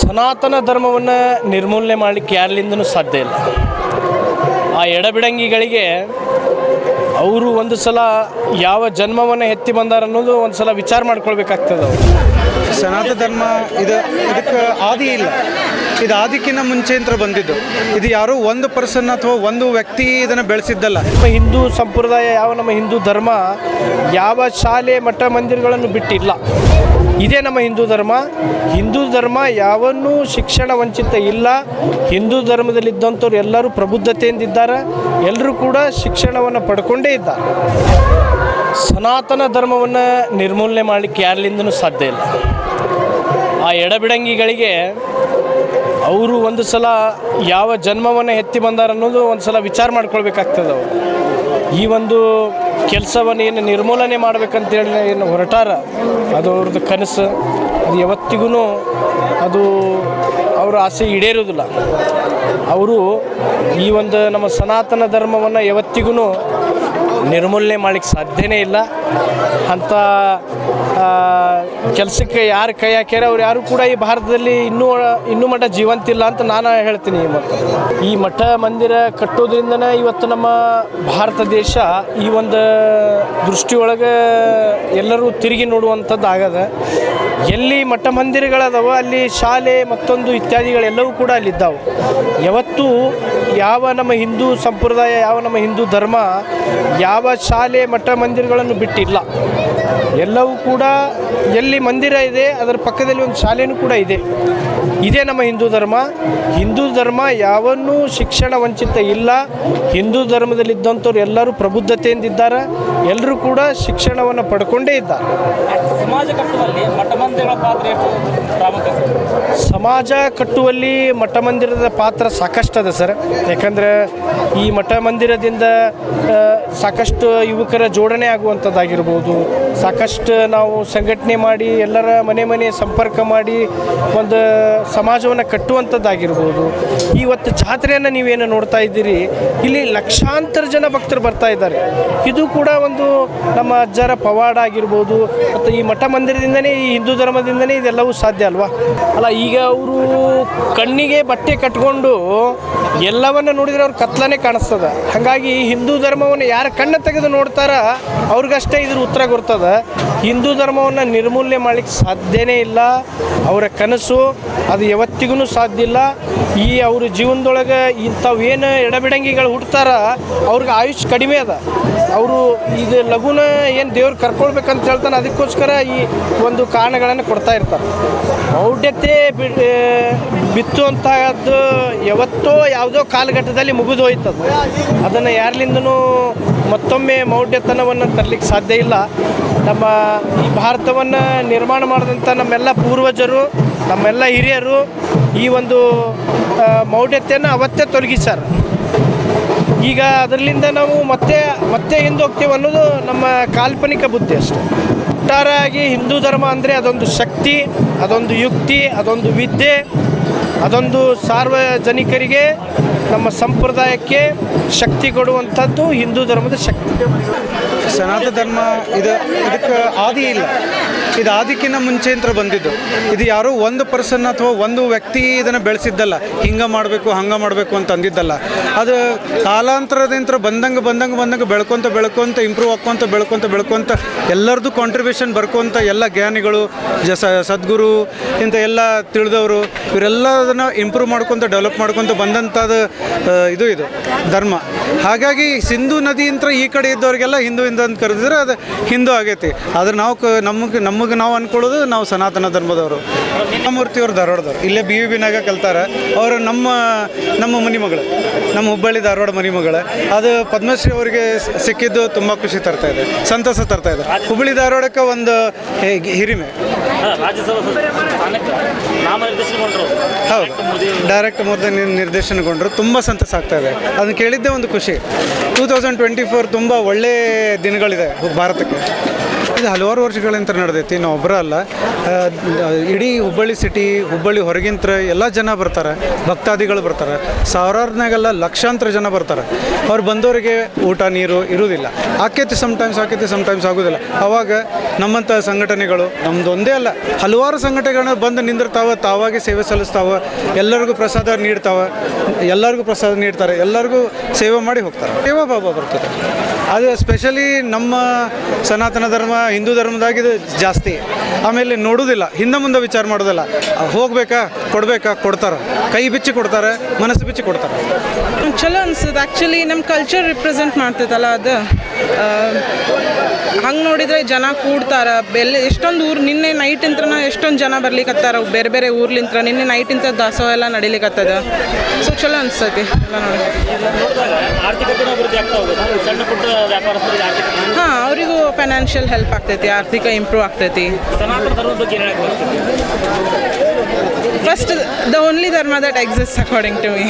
ಸನಾತನ ಧರ್ಮವನ್ನು ನಿರ್ಮೂಲನೆ ಮಾಡಲಿಕ್ಕೆ ಯಾರಿಂದನೂ ಸಾಧ್ಯ ಇಲ್ಲ. ಆ ಎಡಬಿಡಂಗಿಗಳಿಗೆ ಅವರು ಒಂದು ಸಲ ಯಾವ ಜನ್ಮವನ್ನು ಎತ್ತಿ ಬಂದಾರ ಅನ್ನೋದು ಒಂದು ಸಲ ವಿಚಾರ ಮಾಡ್ಕೊಳ್ಬೇಕಾಗ್ತದೆ. ಅವರು ಸನಾತನ ಧರ್ಮ ಇದಕ್ಕೆ ಆದಿ ಇಲ್ಲ. ಇದು ಆದಿಕ್ಕಿಂತ ಮುಂಚೆಂತರ ಬಂದಿದ್ದು. ಇದು ಯಾರೋ ಒಂದು ಪರ್ಸನ್ ಅಥವಾ ಒಂದು ವ್ಯಕ್ತಿ ಇದನ್ನು ಬೆಳೆಸಿದ್ದಲ್ಲ. ನಮ್ಮ ಹಿಂದೂ ಸಂಪ್ರದಾಯ ನಮ್ಮ ಹಿಂದೂ ಧರ್ಮ ಯಾವ ಶಾಲೆ ಮಠ ಮಂದಿರಗಳನ್ನು ಬಿಟ್ಟಿಲ್ಲ. ಇದೇ ನಮ್ಮ ಹಿಂದೂ ಧರ್ಮ. ಹಿಂದೂ ಧರ್ಮ ಯಾವನ್ನೂ ಶಿಕ್ಷಣ ವಂಚಿತ ಇಲ್ಲ. ಹಿಂದೂ ಧರ್ಮದಲ್ಲಿದ್ದಂಥವ್ರು ಎಲ್ಲರೂ ಪ್ರಬುದ್ಧತೆಯಿಂದಿದ್ದಾರೆ. ಎಲ್ಲರೂ ಕೂಡ ಶಿಕ್ಷಣವನ್ನು ಪಡ್ಕೊಂಡೇ ಇದ್ದಾರೆ. ಸನಾತನ ಧರ್ಮವನ್ನು ನಿರ್ಮೂಲನೆ ಮಾಡಲಿಕ್ಕೆ ಯಾರಿಂದನೂ ಸಾಧ್ಯ ಇಲ್ಲ. ಆ ಎಡಬಿಡಂಗಿಗಳಿಗೆ ಅವರು ಒಂದು ಸಲ ಯಾವ ಜನ್ಮವನ್ನು ಎತ್ತಿ ಬಂದಾರ ಅನ್ನೋದು ಒಂದು ಸಲ ವಿಚಾರ ಮಾಡ್ಕೊಳ್ಬೇಕಾಗ್ತದೆ. ಅವರು ಈ ಒಂದು ಕೆಲಸವನ್ನು ಏನು ನಿರ್ಮೂಲನೆ ಮಾಡಬೇಕಂತೇಳಿ ಏನು ಹೊರಟಾರ, ಅದು ಅವ್ರದ್ದು ಕನಸು. ಅದು ಯಾವತ್ತಿಗೂ ಅದು ಅವರ ಆಸೆ ಈಡೇರೋದಿಲ್ಲ. ಅವರು ಈ ಒಂದು ನಮ್ಮ ಸನಾತನ ಧರ್ಮವನ್ನು ಯಾವತ್ತಿಗೂ ನಿರ್ಮೂಲನೆ ಮಾಡಲಿಕ್ಕೆ ಸಾಧ್ಯನೇ ಇಲ್ಲ. ಅಂಥ ಕೆಲಸಕ್ಕೆ ಯಾರು ಕೈ ಹಾಕ್ಯಾರ ಅವ್ರು ಯಾರು ಕೂಡ ಈ ಭಾರತದಲ್ಲಿ ಇನ್ನೂ ಮಠ ಜೀವಂತಿಲ್ಲ ಅಂತ ನಾನು ಹೇಳ್ತೀನಿ. ಮತ್ತು ಈ ಮಠ ಮಂದಿರ ಕಟ್ಟೋದ್ರಿಂದನೇ ಇವತ್ತು ನಮ್ಮ ಭಾರತ ದೇಶ ಈ ಒಂದು ದೃಷ್ಟಿಯೊಳಗೆ ಎಲ್ಲರೂ ತಿರುಗಿ ನೋಡುವಂಥದ್ದು ಆಗದ. ಎಲ್ಲಿ ಮಠ ಮಂದಿರಗಳದಾವ ಅಲ್ಲಿ ಶಾಲೆ ಮತ್ತೊಂದು ಇತ್ಯಾದಿಗಳೆಲ್ಲವೂ ಕೂಡ ಅಲ್ಲಿದ್ದಾವೆ. ಯಾವತ್ತೂ ಯಾವ ನಮ್ಮ ಹಿಂದೂ ಸಂಪ್ರದಾಯ ನಮ್ಮ ಹಿಂದೂ ಧರ್ಮ ಯಾವ ಶಾಲೆ ಮಠ ಮಂದಿರಗಳನ್ನು ಬಿಟ್ಟಿಲ್ಲ. ಎಲ್ಲವೂ ಕೂಡ ಎಲ್ಲಿ ಮಂದಿರ ಇದೆ ಅದರ ಪಕ್ಕದಲ್ಲಿ ಒಂದು ಶಾಲೆಯೂ ಕೂಡ ಇದೆ. ಇದೇ ನಮ್ಮ ಹಿಂದೂ ಧರ್ಮ. ಹಿಂದೂ ಧರ್ಮ ಯಾವನ್ನೂ ಶಿಕ್ಷಣ ವಂಚಿತ ಇಲ್ಲ. ಹಿಂದೂ ಧರ್ಮದಲ್ಲಿದ್ದಂಥವ್ರು ಎಲ್ಲರೂ ಪ್ರಬುದ್ಧತೆಯಿಂದಿದ್ದಾರೆ. ಎಲ್ಲರೂ ಕೂಡ ಶಿಕ್ಷಣವನ್ನು ಪಡ್ಕೊಂಡೇ ಇದ್ದಾರೆ. ಸಮಾಜ ಕಟ್ಟುವಲ್ಲಿ ಮಠ ಮಂದಿರಗಳ ಪಾತ್ರ ಎಷ್ಟು ಪ್ರಾಮುಖ್ಯತೆ? ಸಮಾಜ ಕಟ್ಟುವಲ್ಲಿ ಮಠ ಮಂದಿರದ ಪಾತ್ರ ಸಾಕಷ್ಟು ಅದ ಸರ್. ಯಾಕಂದರೆ ಈ ಮಠ ಮಂದಿರದಿಂದ ಸಾಕಷ್ಟು ಯುವಕರ ಜೋಡಣೆ ಆಗುವಂಥದ್ದಾಗಿರ್ಬೋದು. ಸಾಕಷ್ಟು ನಾವು ಸಂಘಟನೆ ಮಾಡಿ ಎಲ್ಲರ ಮನೆ ಸಂಪರ್ಕ ಮಾಡಿ ಒಂದು ಸಮಾಜವನ್ನು ಕಟ್ಟುವಂಥದ್ದಾಗಿರ್ಬೋದು. ಇವತ್ತು ಜಾತ್ರೆಯನ್ನು ನೀವೇನು ನೋಡ್ತಾ ಇದ್ದೀರಿ, ಇಲ್ಲಿ ಲಕ್ಷಾಂತರ ಜನ ಭಕ್ತರು ಬರ್ತಾ ಇದ್ದಾರೆ. ಇದು ಕೂಡ ಒಂದು ನಮ್ಮ ಅಜ್ಜರ ಪವಾಡ ಆಗಿರ್ಬೋದು. ಮತ್ತು ಈ ಮಠ ಮಂದಿರದಿಂದನೇ ಈ ಹಿಂದೂ ಧರ್ಮದಿಂದನೇ ಇದೆಲ್ಲವೂ ಸಾಧ್ಯ ಅಲ್ವಾ. ಅಲ್ಲ, ಈಗ ಅವರು ಕಣ್ಣಿಗೆ ಬಟ್ಟೆ ಕಟ್ಕೊಂಡು ಎಲ್ಲವನ್ನು ನೋಡಿದರೆ ಅವ್ರ ಕತ್ಲನೇ ಕಾಣಿಸ್ತದೆ. ಹಾಗಾಗಿ ಹಿಂದೂ ಧರ್ಮವನ್ನು ಯಾರು ಕಣ್ಣು ತೆಗೆದು ನೋಡ್ತಾರ ಅವ್ರಿಗಷ್ಟೇ ಇದ್ರ ಉತ್ತರ ಗೊತ್ತದ. ಹಿಂದೂ ಧರ್ಮವನ್ನು ನಿರ್ಮೂಲನೆ ಮಾಡಲಿಕ್ಕೆ ಸಾಧ್ಯನೇ ಇಲ್ಲ. ಅವರ ಕನಸು ಅದು ಯಾವತ್ತಿಗೂ ಸಾಧ್ಯ ಇಲ್ಲ. ಈ ಅವ್ರ ಜೀವನದೊಳಗೆ ಇಂಥವೇನು ಎಡಬಿಡಂಗಿಗಳು ಹುಡ್ತಾರ ಅವ್ರಿಗೆ ಆಯುಷ್ ಕಡಿಮೆ ಅದ. ಅವರು ಇದು ಲಘುನ ಏನು ದೇವ್ರು ಕರ್ಕೊಳ್ಬೇಕಂತ ಹೇಳ್ತಾನೆ, ಅದಕ್ಕೋಸ್ಕರ ಈ ಒಂದು ಕಾರಣಗಳನ್ನು ಕೊಡ್ತಾ ಇರ್ತಾರೆ. ಮೌಢ್ಯತೆ ಬಿತ್ತುವಂತಹದ್ದು ಯಾವತ್ತೋ ಯಾವುದೋ ಕಾಲಘಟ್ಟದಲ್ಲಿ ಮುಗಿದು ಹೋಯ್ತದೆ. ಅದನ್ನು ಯಾರ್ಲಿಂದನೂ ಮತ್ತೊಮ್ಮೆ ಮೌಢ್ಯತನವನ್ನು ತರಲಿಕ್ಕೆ ಸಾಧ್ಯ ಇಲ್ಲ. ನಮ್ಮ ಈ ಭಾರತವನ್ನು ನಿರ್ಮಾಣ ಮಾಡಿದಂಥ ನಮ್ಮೆಲ್ಲ ಪೂರ್ವಜರು, ನಮ್ಮೆಲ್ಲ ಹಿರಿಯರು ಈ ಒಂದು ಮೌಢ್ಯತೆಯನ್ನು ಅವತ್ತೇ ತೊಲಗಿಸ್ಯಾರ. ಈಗ ಅದರಲ್ಲಿಂದ ನಾವು ಮತ್ತೆ ಹಿಂದೆ ಹೋಗ್ತೇವೆ ಅನ್ನೋದು ನಮ್ಮ ಕಾಲ್ಪನಿಕ ಬುದ್ಧಿ ಅಷ್ಟೆ. ಒಟ್ಟಾರೆಯಾಗಿ ಹಿಂದೂ ಧರ್ಮ ಅಂದರೆ ಅದೊಂದು ಶಕ್ತಿ, ಅದೊಂದು ಯುಕ್ತಿ, ಅದೊಂದು ವಿದ್ಯೆ, ಅದೊಂದು ಸಾರ್ವಜನಿಕರಿಗೆ ನಮ್ಮ ಸಂಪ್ರದಾಯಕ್ಕೆ ಶಕ್ತಿ ಕೊಡುವಂಥದ್ದು ಹಿಂದೂ ಧರ್ಮದ ಶಕ್ತಿ. ಸನಾತನ ಧರ್ಮ ಇದಕ್ಕೆ ಆದಿ ಇಲ್ಲ. ಇದು ಆದಿಕ್ಕಿಂತ ಮುಂಚೆಂತರ ಬಂದಿದ್ದು. ಇದು ಯಾರೋ ಒಂದು ಪರ್ಸನ್ ಅಥವಾ ಒಂದು ವ್ಯಕ್ತಿ ಇದನ್ನು ಬೆಳೆಸಿದ್ದಲ್ಲ. ಹಿಂಗೆ ಮಾಡಬೇಕು ಹಂಗೆ ಮಾಡಬೇಕು ಅಂತ ಅಂದಿದ್ದಲ್ಲ. ಅದು ಕಾಲಾಂತರದಿಂದ ಬಂದಂಗೆ ಬೆಳ್ಕೊತ ಇಂಪ್ರೂವ್ ಬೆಳ್ಕೊತ ಎಲ್ಲರದ್ದು ಕಾಂಟ್ರಿಬ್ಯೂಷನ್ ಬರ್ಕೊತ ಎಲ್ಲ ಜ್ಞಾನಿಗಳು ಸದ್ಗುರು ಇಂಥ ಎಲ್ಲ ತಿಳಿದವರು ಇವರೆಲ್ಲ ಅದನ್ನು ಇಂಪ್ರೂವ್ ಡೆವಲಪ್ ಮಾಡ್ಕೊತ ಬಂದಂಥದ್ದು ಇದು ಧರ್ಮ. ಹಾಗಾಗಿ ಸಿಂಧು ನದಿ ಅಂತ ಈ ಕಡೆ ಇದ್ದವ್ರಿಗೆಲ್ಲ ಹಿಂದೂ ಅಂತ ಕರೆದಿದ್ರೆ ಅದು ಹಿಂದೂ ಆಗೈತಿ. ಆದ್ರೆ ನಮಗೆ ನಾವು ಅಂದ್ಕೊಳ್ಳೋದು ನಾವು ಸನಾತನ ಧರ್ಮದವರು. ಮೂರ್ತಿಯವರು ಧಾರವಾಡದವ್ರು, ಇಲ್ಲೇ BVBನಾಗ ಕಲ್ತಾರೆ. ಅವರು ನಮ್ಮ ಮನೆ ಮಗಳು, ನಮ್ಮ ಹುಬ್ಬಳ್ಳಿ ಧಾರವಾಡ ಮನೆ ಮಗಳು. ಅದು ಪದ್ಮಶ್ರೀ ಅವರಿಗೆ ಸಿಕ್ಕಿದ್ದು ತುಂಬ ಖುಷಿ ತರ್ತಾ ಇದೆ, ಸಂತಸ ತರ್ತಾ ಇದೆ. ಹುಬ್ಬಳ್ಳಿ ಧಾರವಾಡಕ್ಕೆ ಒಂದು ಹಿರಿಮೆ. ಹೌದು, ಡೈರೆಕ್ಟ್ ಮೋದಿ ನಿರ್ದೇಶನಗೊಂಡ್ರು. ತುಂಬ ಸಂತಸ ಆಗ್ತಾ ಇದೆ. ಅದನ್ನು ಕೇಳಿದ್ದೇ ಒಂದು ಖುಷಿ. 2024 ತುಂಬ ಒಳ್ಳೆಯ ದಿನಗಳಿದೆ ಭಾರತಕ್ಕೆ. ಇದು ಹಲವಾರು ವರ್ಷಗಳಿಂದ ನಡೆದೈತಿ, ನಾವು ಒಬ್ಬರ ಅಲ್ಲ. ಇಡೀ ಹುಬ್ಬಳ್ಳಿ ಸಿಟಿ, ಹುಬ್ಬಳ್ಳಿ ಹೊರಗಿಂತ ಎಲ್ಲ ಜನ ಬರ್ತಾರೆ, ಭಕ್ತಾದಿಗಳು ಬರ್ತಾರೆ, ಸಾವಿರಾರನಾಗೆಲ್ಲ ಲಕ್ಷಾಂತರ ಜನ ಬರ್ತಾರೆ. ಅವ್ರು ಬಂದವರಿಗೆ ಊಟ ನೀರು ಇರುವುದಿಲ್ಲ. ಆಕೈತಿ ಸಮಟೈಮ್ಸ್ ಆಗೋದಿಲ್ಲ. ಅವಾಗ ನಮ್ಮಂಥ ಸಂಘಟನೆಗಳು, ನಮ್ಮದು ಒಂದೇ ಅಲ್ಲ ಹಲವಾರು ಸಂಘಟನೆಗಳನ್ನ ಬಂದು ನಿಂದಿರ್ತಾವೆ, ತಾವಾಗಿ ಸೇವೆ ಸಲ್ಲಿಸ್ತಾವೆ, ಎಲ್ಲರಿಗೂ ಪ್ರಸಾದ ನೀಡ್ತಾರೆ, ಎಲ್ಲರಿಗೂ ಸೇವೆ ಮಾಡಿ ಹೋಗ್ತಾರೆ. ಸೇವಾ ಭಾವ ಬರ್ತದೆ. ಅದು ಸ್ಪೆಷಲಿ ನಮ್ಮ ಸನಾತನ ಧರ್ಮ, ಹಿಂದೂ ಧರ್ಮದಾಗಿದು ಜಾಸ್ತಿ. ಆಮೇಲೆ ನೋಡೋದಿಲ್ಲ, ಹಿಂದೆ ಮುಂದೆ ವಿಚಾರ ಮಾಡೋದಿಲ್ಲ. ಹೋಗ್ಬೇಕಾ ಕೊಡ್ತಾರೆ, ಕೈ ಬಿಚ್ಚಿ ಕೊಡ್ತಾರೆ, ಮನಸ್ಸು ಬಿಚ್ಚಿ ಕೊಡ್ತಾರೆ. ಚಲೋ ಅನ್ಸುತ್ತೆ. ಆ್ಯಕ್ಚುಲಿ ನಮ್ಮ ಕಲ್ಚರ್ ರಿಪ್ರೆಸೆಂಟ್ ಮಾಡ್ತೈತಲ್ಲ ಅದು. ಹಂಗೆ ನೋಡಿದರೆ ಜನ ಕೂಡ್ತಾರೆ. ಎಷ್ಟೊಂದು ಊರು ನಿನ್ನೆ ನೈಟಿಂತ್ರ ಎಷ್ಟೊಂದು ಜನ ಬರ್ಲಿಕ್ಕತ್ತಾರ, ಬೇರೆ ಬೇರೆ ಊರ್ಲಿಂತ್ರ. ನಿನ್ನೆ ನೈಟಿಂತ್ರ ದಾಸೋಹ ಎಲ್ಲ ನಡಿಲಿಕ್ಕತ್ತದ. ಸೊ ಚಲೋ ಅನ್ಸತಿ ಎಲ್ಲ ನೋಡಿ. ಆರ್ಥಿಕತೆ ಅಭಿವೃದ್ಧಿ ಆಗ್ತಾ ಹೋಗುತ್ತೆ. ಸಣ್ಣ ಪುಟ್ಟ ವ್ಯಾಪಾರಸ್ಥರಿಗೆ ಆರ್ಥಿಕತೆ, ಹಾಂ, ಅವರಿಗೂ ಫೈನಾನ್ಷಿಯಲ್ ಹೆಲ್ಪ್ ಆಗ್ತೈತಿ, ಆರ್ಥಿಕ ಇಂಪ್ರೂವ್ ಆಗ್ತೈತಿ. ಸನಾತನ ಧರ್ಮದ ಬಗ್ಗೆ ಏನು ಹೇಳಕ್ಕೆ ಫಸ್ಟ್ ದ ಓನ್ಲಿ ಧರ್ಮ that exist according to me.